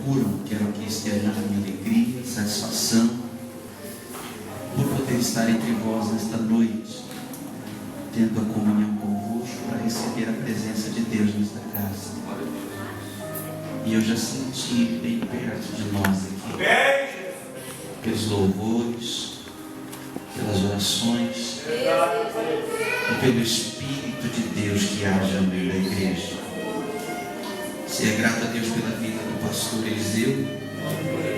procuram, quero aqui externar a minha alegria, satisfação por poder estar entre vós nesta noite, tendo a comunhão convosco para receber a presença de Deus nesta casa. E eu já senti bem perto de nós aqui, pelos louvores, pelas orações e pelo Espírito de Deus que age no meio da igreja. Se é grato a Deus pela vida do pastor Eliseu,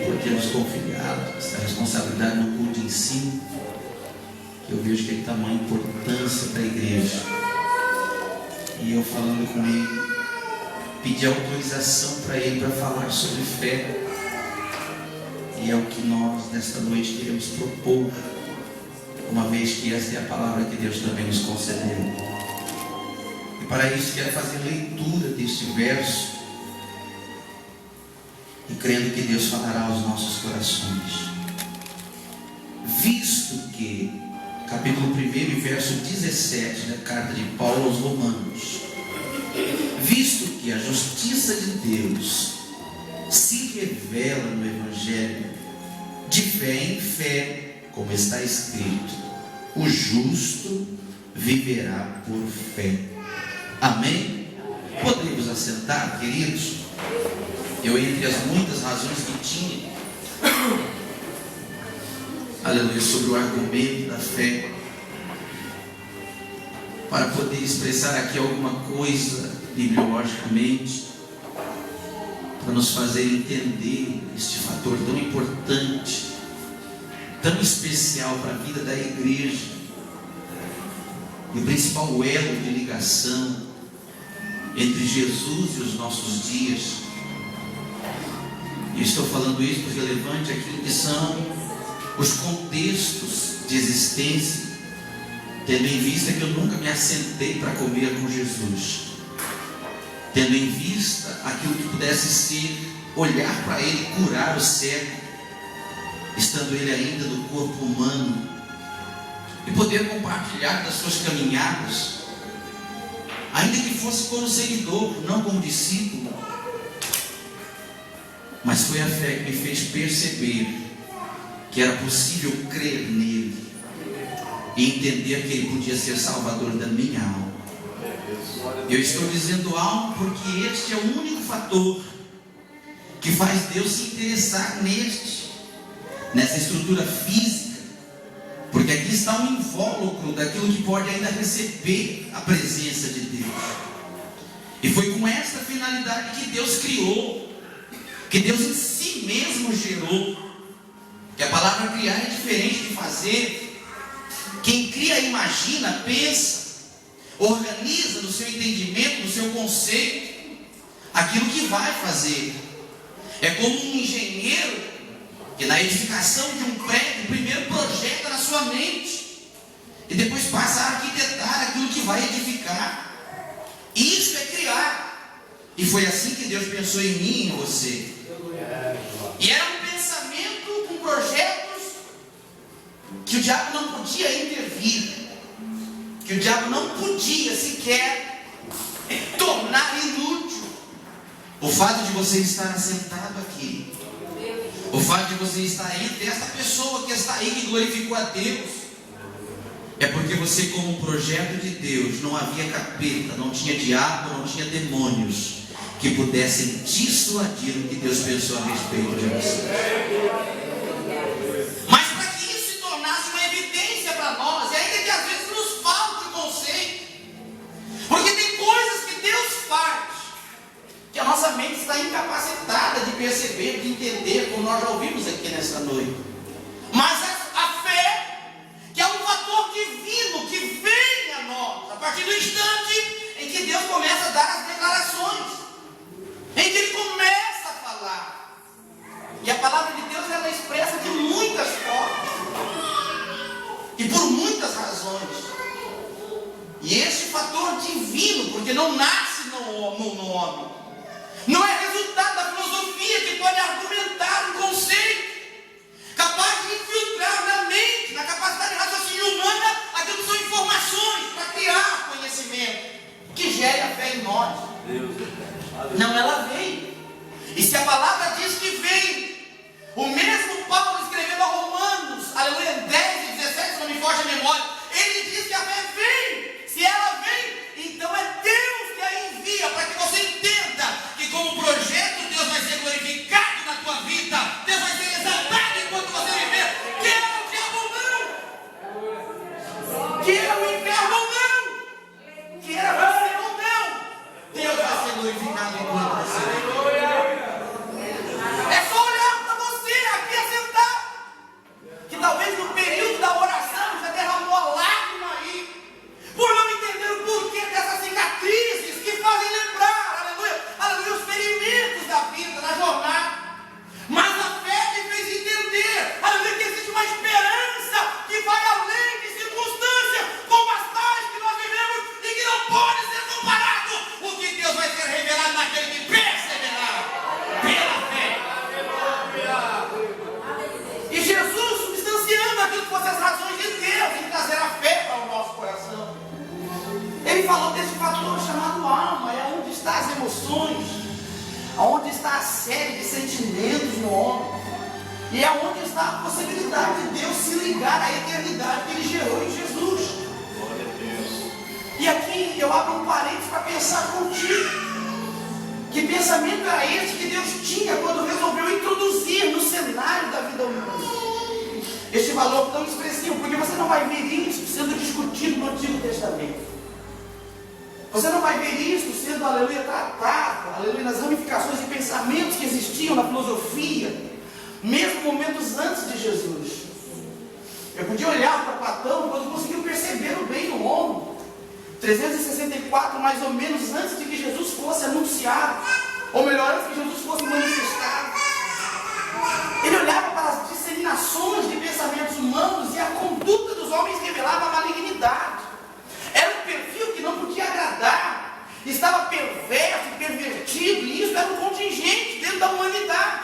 por ter nos confiado essa responsabilidade no culto de ensino, que eu vejo que ele tem uma importância para a igreja. E eu falando com ele, pedi autorização para ele para falar sobre fé. E é o que nós nesta noite queremos propor, uma vez que esta é a palavra que Deus também nos concedeu. E para isso quero fazer leitura deste verso, e crendo que Deus falará aos nossos corações. Visto que, capítulo 1 e verso 17 da carta de Paulo aos Romanos, visto que a justiça de Deus se revela no Evangelho, de fé em fé, como está escrito, o justo viverá por fé. Amém? Podemos assentar, queridos? Eu, entre as muitas razões que tinha, aleluia, sobre o argumento da fé, para poder expressar aqui alguma coisa bibliologicamente, para nos fazer entender este fator tão importante, tão especial para a vida da igreja, e o principal elo de ligação entre Jesus e os nossos dias. E estou falando isso porque relevante aquilo que são os contextos de existência, tendo em vista que eu nunca me assentei para comer com Jesus, tendo em vista aquilo que pudesse ser olhar para Ele, curar o cego, estando Ele ainda no corpo humano, e poder compartilhar das suas caminhadas, ainda que fosse como seguidor, não como discípulo. Mas foi a fé que me fez perceber que era possível crer nele e entender que ele podia ser salvador da minha alma. Eu estou dizendo algo porque este é o único fator que faz Deus se interessar nessa estrutura física, porque aqui está um invólucro daquilo que pode ainda receber a presença de Deus. E foi com essa finalidade que Deus criou, que Deus em si mesmo gerou. Que a palavra criar é diferente de fazer. Quem cria imagina, pensa, organiza no seu entendimento, no seu conceito, aquilo que vai fazer. É como um engenheiro que na edificação de um prédio primeiro projeta na sua mente e depois passa a arquitetar aquilo que vai edificar. Isso é criar. E foi assim que Deus pensou em mim e em você. E era um pensamento com projetos que o diabo não podia intervir, que o diabo não podia sequer tornar inútil. O fato de você estar assentado aqui, o fato de você estar entre esta pessoa que está aí, que glorificou a Deus, é porque você, como um projeto de Deus, não havia capeta, não tinha diabo, não tinha demônios que pudessem dissuadir o que Deus pensou a respeito de você. Mas para que isso se tornasse uma evidência para nós, e ainda que às vezes nos falte o conceito, porque tem coisas que Deus faz que a nossa mente está incapacitada de perceber, de entender, como nós já ouvimos aqui nesta noite. Mas a fé, que é um fator divino que vem a nós a partir do instante em que Deus começa a dar as declarações, em que Ele começa a falar. E a palavra de Deus, ela é expressa de muitas formas e por muitas razões. E esse fator divino, porque não nasce no homem, não é resultado da filosofia que pode argumentar um conceito capaz de infiltrar na mente, na capacidade de raciocínio humana, aquilo que são informações para criar conhecimento que gere a fé em nós. Não, ela veio. E se a palavra diz que O mesmo Paulo escrevendo a Romanos, aleluia, 10 e 17, se não me foge a memória, ele diz que a fé vem. Se ela vem, então é Deus que a envia, para que você entenda que como projeto Deus vai ser glorificado na tua vida, Deus vai ser exaltado enquanto você viver. Queira o diabo ou não, queira o inferno ou não, queira você ou não, Deus vai ser glorificado enquanto você viver. É só olhar para você aqui assentado, que talvez no período da oração já derramou a lágrima aí, por não entender o porquê dessas cicatrizes que fazem lembrar, aleluia, aleluia, os ferimentos da vida, da jornada. Mas a fé te fez entender, aleluia, que existe uma esperança que vai além de circunstâncias como as tais que nós vivemos e que não pode ser comparado. O que Deus vai ser revelado naquele que perseverar pela fé. E Jesus, substanciando aquilo que fossem as razões de Deus em trazer a fé para o nosso coração, ele falou desse fator chamado alma, é onde estão as emoções, onde está a série de sentimentos no homem, e é onde está a possibilidade de Deus se ligar à eternidade que Ele gerou em Jesus. Glória a Deus. E aqui eu abro um parênteses para pensar contigo. Que pensamento era esse que Deus tinha quando resolveu introduzir no cenário da vida humana este valor tão expressivo? Porque você não vai ver isso sendo discutido no Antigo Testamento. Você não vai ver isso sendo, aleluia, tratado, aleluia, nas ramificações de pensamentos que existiam na filosofia, mesmo momentos antes de Jesus. Eu podia olhar para Platão, mas eu conseguia perceber o bem no homem. 364, mais ou menos, antes de que Jesus fosse anunciado, ou melhor, antes que Jesus fosse manifestado. Ele olhava para as disseminações de pensamentos humanos e a conduta dos homens revelava a malignidade. Era um perfil que não podia agradar, estava perverso e pervertido, e isso era um contingente dentro da humanidade.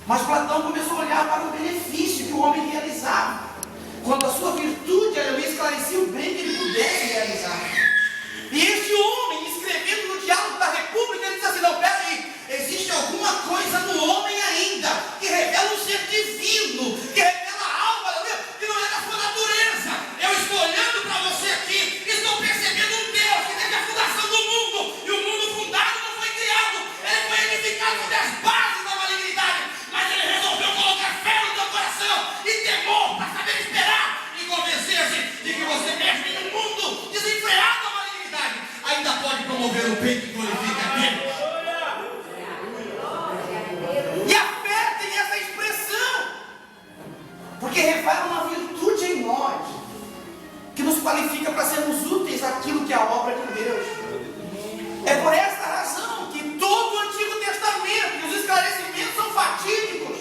Mas Platão começou a olhar para o benefício que o homem realizava, quando a sua virtude, aleluia, esclarecia o bem que ele pudesse realizar. E este homem, escrevendo no Diálogo da República, ele diz assim: não, peraí, existe alguma coisa no homem ainda, que revela um ser divino, que revela algo, aleluia, que não é da sua natureza. Eu estou olhando para você aqui, estou percebendo um Deus que teve a fundação do mundo, e o mundo fundado não foi criado, ele foi edificado sobre as bases da malignidade, mas ele resolveu colocar fé no teu coração e temor para saber esperar e convencer-se de que você mesmo em um mundo desenfreado da malignidade ainda pode promover o bem que glorifica a Deus. E a fé tem essa expressão, porque revela uma virtude em nós que nos qualifica para sermos úteis àquilo que é a obra de Deus. É por esta razão que todo o Antigo Testamento e os esclarecimentos são fatídicos,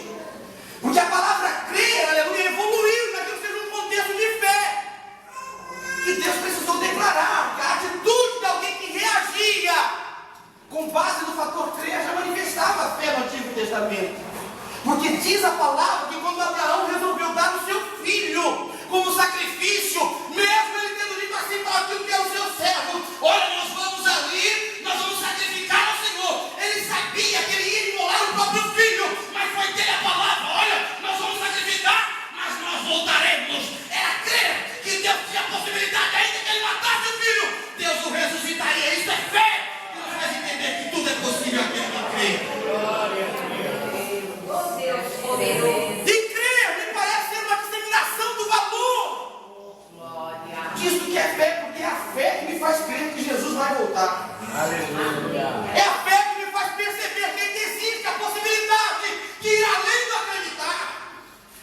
porque a palavra crer, aleluia, evoluiu naquilo que seja um contexto de fé, que Deus precisou declarar, que a atitude de alguém que reagia com base no fator crer já manifestava a fé no Antigo Testamento. Porque diz a palavra que quando Abraão resolveu dar o seu filho como sacrifício, mesmo ele tendo dito assim para aquilo que é o seu servo: olha, nós vamos ali, nós vamos sacrificar ao Senhor. Ele sabia que ele ia imolar o próprio filho, mas foi dele a palavra: olha, nós vamos sacrificar, mas nós voltaremos. Era crer que Deus tinha a possibilidade, ainda que ele matasse o filho, Deus o ressuscitaria. Isso é fé, que nos faz entender que tudo é possível aquele que crê. E crer me parece ser uma disseminação do valor disso que é fé, porque é a fé que me faz crer que Jesus vai voltar. Aleluia. É a fé que me faz perceber que existe a possibilidade de ir além do acreditar,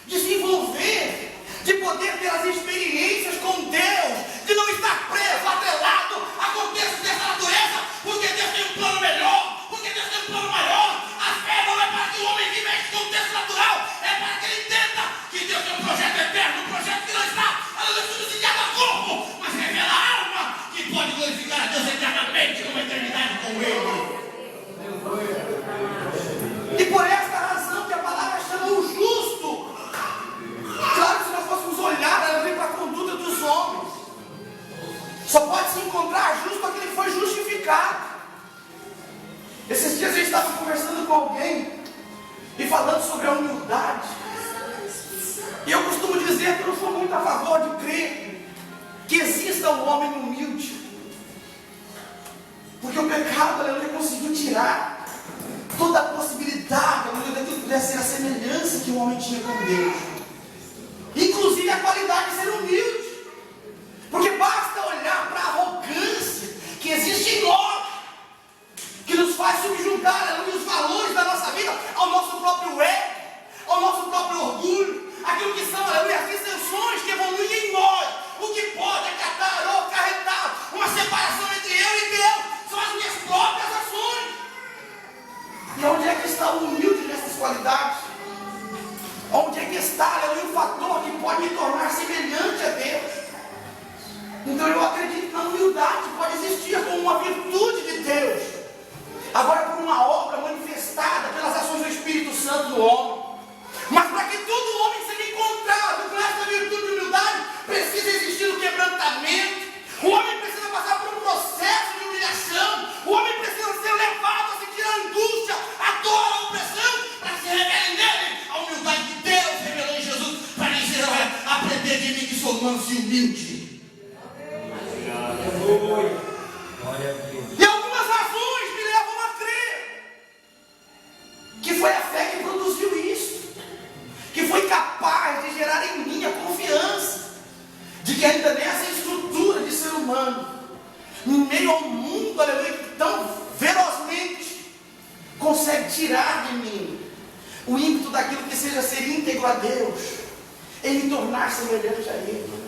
de se envolver, de poder ter as experiências com Deus, de não estar preso, atrelado a contextos dessa natureza, porque Deus tem um plano melhor, porque Deus tem um plano maior. A fé não é para que o homem viva esse contexto natural, é para que ele entenda que Deus tem um projeto eterno, um projeto que não está subsidiado a corpo, mas revela a alma que pode glorificar a Deus eternamente, numa eternidade com Ele. E por esta razão que a palavra chama o justo. Claro que se nós fôssemos olhar para a conduta dos homens, só pode se encontrar justo aquele que foi justificado. Esses dias eu estava conversando com alguém e falando sobre a humildade. E eu costumo dizer que eu não sou muito a favor de crer que exista um homem humilde, porque o pecado, aleluia, conseguiu tirar toda a possibilidade, aleluia, daquilo que pudesse ser a semelhança que o homem tinha com Deus, inclusive a qualidade de ser humilde, porque basta olhar para a arrogância que existe em nós, que nos faz subjugar, aleluia, os valores da nossa vida ao nosso próprio ego, ao nosso próprio orgulho, aquilo que são, aleluia, as dissensões que evoluem em nós, o que pode acarretar ou acarretar uma separação entre eu e Deus, são as minhas próprias ações. E onde é que está o humilde nessas qualidades? Onde é que está, aleluia, o fator que pode me tornar semelhante a Deus? Então eu acredito que na humildade pode existir como uma virtude de Deus, agora por uma obra manifestada pelas ações do Espírito Santo no homem. Mas para que todo homem seja encontrado com essa virtude de humildade, precisa existir o quebrantamento. O homem precisa passar por um processo de humilhação. O homem precisa ser levado a sentir a angústia, a dor, a opressão, para que se revele nele a humildade que Deus revelou em Jesus, para dizer: olha, aprender de mim que sou manso e humilde. E algumas razões me levam a crer que foi a fé que produziu isso, que foi capaz de gerar em mim a confiança de que ainda nessa estrutura de ser humano, em meio ao mundo, aleluia, que tão ferozmente consegue tirar de mim o ímpeto daquilo que seja ser íntegro a Deus, em me tornar semelhante a Ele.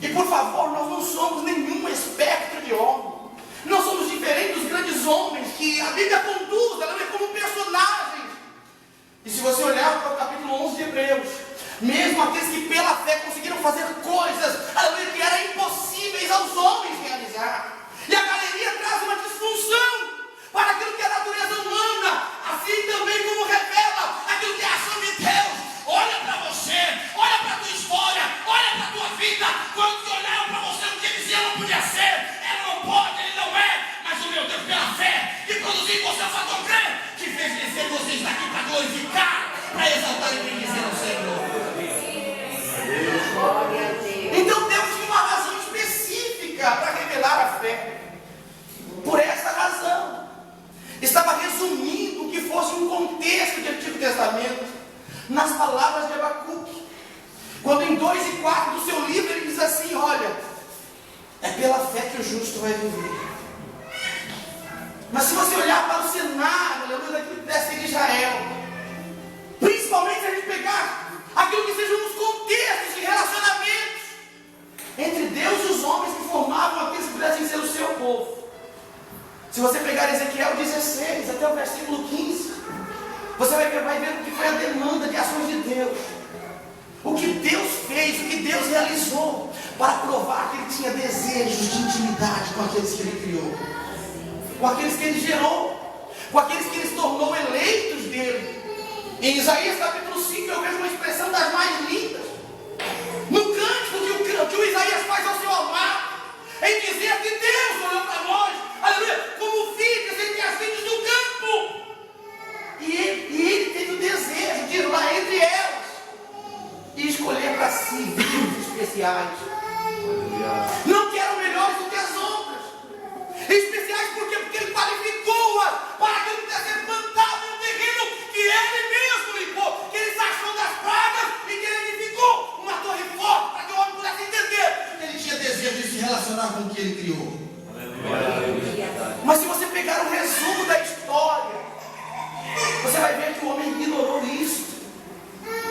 E por favor, nós não somos nenhum espectro de homem. Nós somos diferentes dos grandes homens que a Bíblia conduz, aleluia, como personagens. E se você olhar para o capítulo 11 de Hebreus, mesmo aqueles que pela fé conseguiram fazer coisas, aleluia, que eram impossíveis aos homens realizar. E a galeria traz uma disfunção para aquilo que é a natureza humana, assim também como revela aquilo que é a ação de Deus. Olha para você, olha para a tua história, olha para a tua vida. Quando que olharam para você, o que dizia não podia ser, ela não pode, ele não é. Mas o meu Deus, pela fé, que produziu em você o fator crer, que fez descer vocês daqui para glorificar, para exaltar e bendizer ao Senhor. Então Deus tinha uma razão específica para revelar a fé. Por essa razão, estava resumindo o que fosse um contexto de Antigo Testamento nas palavras de Abacuque, quando em 2 e 4 do seu livro ele diz assim: olha, é pela fé que o justo vai viver. Mas se você olhar para o cenário, aleluia, daquilo que deve ser Israel, principalmente se a gente pegar aquilo que sejam os contextos de relacionamentos entre Deus e os homens que formavam aqueles que pudessem ser o seu povo. Se você pegar Ezequiel 16 até o versículo 15, você vai ver o que foi a demanda de ações de Deus, o que Deus fez, o que Deus realizou para provar que Ele tinha desejos de intimidade com aqueles que Ele criou, com aqueles que Ele gerou, com aqueles que Ele se tornou eleitos dele. Em Isaías capítulo 5 eu vejo uma expressão das mais lindas, no cântico que o Isaías faz ao seu amado, em dizer que Deus olhou para nós, aleluia, como vidas entre as vidas do campo. E ele teve o desejo de ir lá entre elas e escolher para si vidas especiais. Não que eram melhores do que as outras. Especiais por quê? Porque ele qualificou-as para que ele pudesse ser plantado em um terreno que ele mesmo limpou, que ele sachou das pragas e que ele edificou uma torre forte para que o homem pudesse entender que ele tinha desejo de se relacionar com o que ele criou. Mas se você pegar o resumo da história, você vai ver que o homem ignorou isso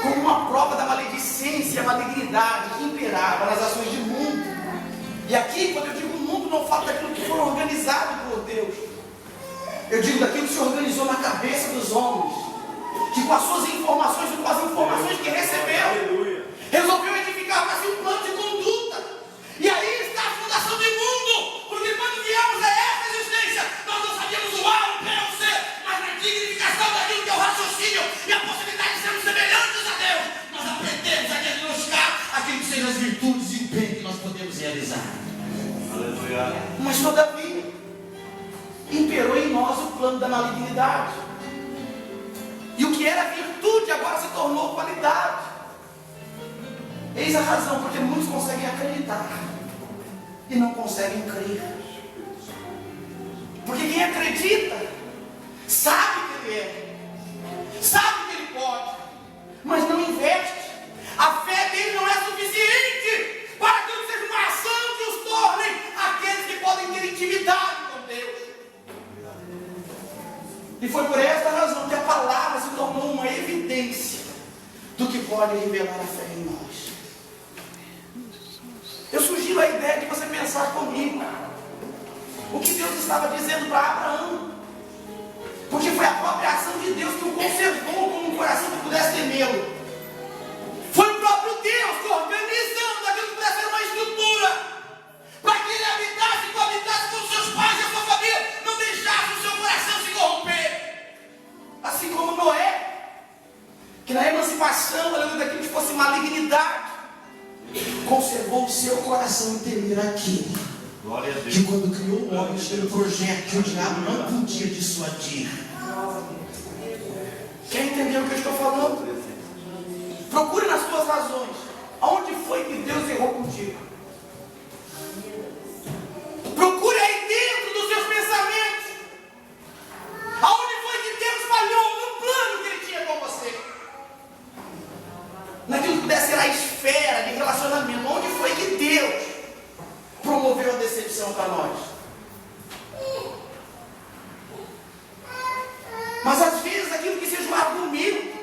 como uma prova da maledicência e a malignidade que imperava nas ações de mundo. E aqui, quando eu digo mundo, não falo daquilo que foi organizado por Deus. Eu digo daquilo que se organizou na cabeça dos homens, que com as suas informações e com as informações que recebeu, resolveu edificar para si um plano de conduta. E aí está a fundação do mundo, porque quando viemos a essa existência, nós não sabíamos o A, o B, o C, mas na dignificação daquilo que é o raciocínio e a possibilidade de sermos semelhantes a Deus, nós aprendemos a diagnosticar aquilo que sejam as virtudes e o bem que nós podemos realizar. Aleluia. Mas todavia, imperou em nós o plano da malignidade. E o que era virtude agora se tornou qualidade. Eis a razão porque muitos conseguem acreditar e não conseguem crer. Porque quem acredita sabe que ele é, sabe que ele pode, mas não investe. A fé dele não é suficiente para que ele seja uma ação que os torne aqueles que podem ter intimidade com Deus. E foi por esta razão que a palavra se tornou uma evidência do que pode revelar a fé em nós. Eu sugiro a ideia de você pensar comigo o que Deus estava dizendo para Abraão, porque foi a própria ação de Deus que o conservou com um coração que pudesse temê-lo. Foi o próprio Deus que, organizando aquilo que pudesse ser uma estrutura para que ele habitasse e coabitasse com seus pais e a sua família, não deixasse o seu coração se corromper. Assim como Noé, que na emancipação, aleluia, daquilo que fosse malignidade, conservou o seu coração em temer aquele que, quando criou o homem, tinha um projeto que o diabo não podia dissuadir. Quer entender o que eu estou falando? Procure nas suas razões. Aonde foi que Deus errou contigo? Procure aí dentro dos seus pensamentos. Aonde foi que Deus falhou no plano que Ele tinha com você? Naquilo que pudesse ser a esfera de relacionamento. Onde foi que Deus promoveu a decepção para nós? Mas às vezes aquilo que seja um argumento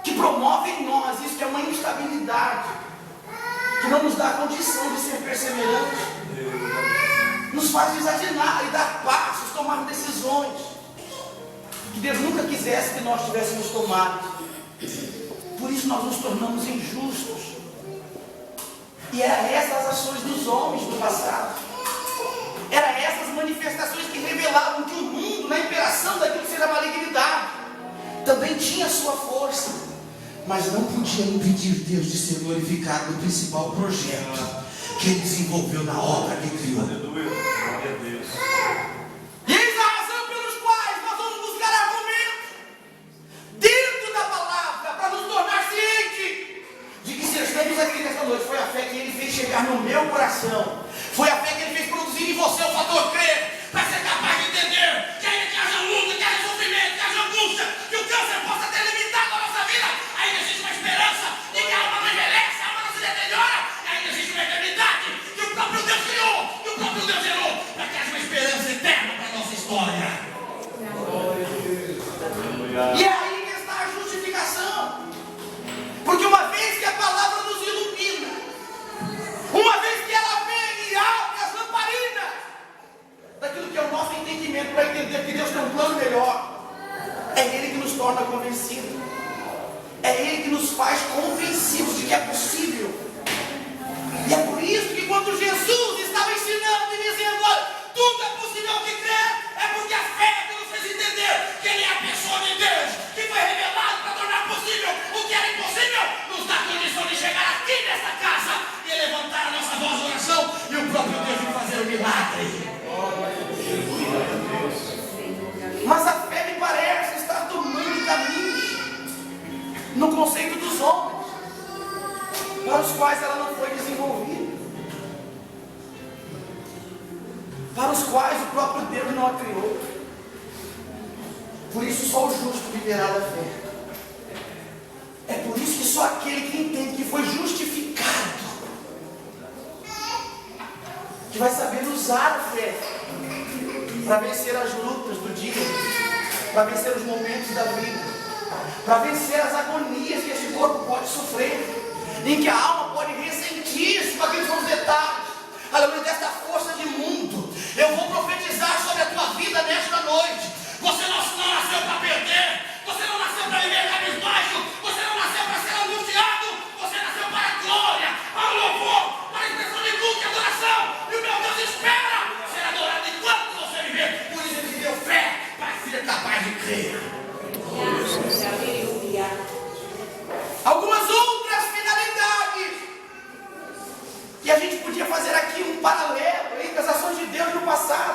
que promove em nós isso, que é uma instabilidade, que não nos dá a condição de ser perseverantes, nos faz desafinar e dar passos, tomar decisões que Deus nunca quisesse que nós tivéssemos tomado. Por isso nós nos tornamos injustos. E eram essas as ações dos homens do passado. Eram essas manifestações que revelavam que o mundo, na imperação daquilo que seja malignidade, também tinha sua força, mas não podia impedir Deus de ser glorificado no principal projeto que Ele desenvolveu na obra que criou. Aleluia. Glória a Deus. E eis a razão pelos quais nós vamos buscar argumentos dentro da palavra para nos tornar cientes de que se estamos aqui nessa noite, foi a fé que Ele fez chegar no meu coração, foi a fé que Ele fez produzir em você o fator crer, para ser capaz de entender que ainda que haja luta, que haja sofrimento, que haja angústia, que o câncer possa ter limitado a nossa vida, ainda existe uma esperança de que a alma não envelhece, a alma não se deteriora, ainda existe uma eternidade que o próprio Deus criou, que o próprio Deus gerou, para que haja uma esperança eterna para a nossa história. E é aí que está a justificação. Porque uma vez que a palavra nos ilumina, uma vez que ela vem e abre as lamparinas daquilo que é o nosso entendimento para entender que Deus tem um plano melhor, é Ele que nos torna convencidos, é Ele que nos faz convencidos de que é possível. E é por isso que quando Jesus estava ensinando e dizendo, olha, tudo é possível que crer, é porque a fé que nos fez entender que Ele é a pessoa de Deus, que foi revelado para tornar possível o que era impossível, nos dá condição de chegar aqui nessa casa e levantar a nossa voz de oração e o próprio Deus de fazer o milagre. Mas a fé me parece estar tomando caminhos no conceito dos homens, para os quais ela não foi desenvolvida, para os quais o próprio Deus não a criou. Por isso só o justo viverá da fé. É por isso que só aquele que entende que foi justificado, que vai saber usar a fé para vencer as lutas do dia, para vencer os momentos da vida, para vencer as agonias que este corpo pode sofrer, em que a alma pode ressentir-se com aqueles são os detalhes, aleluia, desta força de mundo. Eu vou profetizar sobre a tua vida nesta noite. Você não nasceu para perder, você não nasceu para viver cabisbaixo, você não nasceu para ser angustiado, você nasceu para a glória, para o louvor, para a expressão de culto e adoração. E o meu Deus espera ser adorado enquanto você viver. Por isso Ele te deu fé para ser capaz de crer. Algumas outras finalidades, e a gente podia fazer aqui um paralelo entre as ações de Deus no passado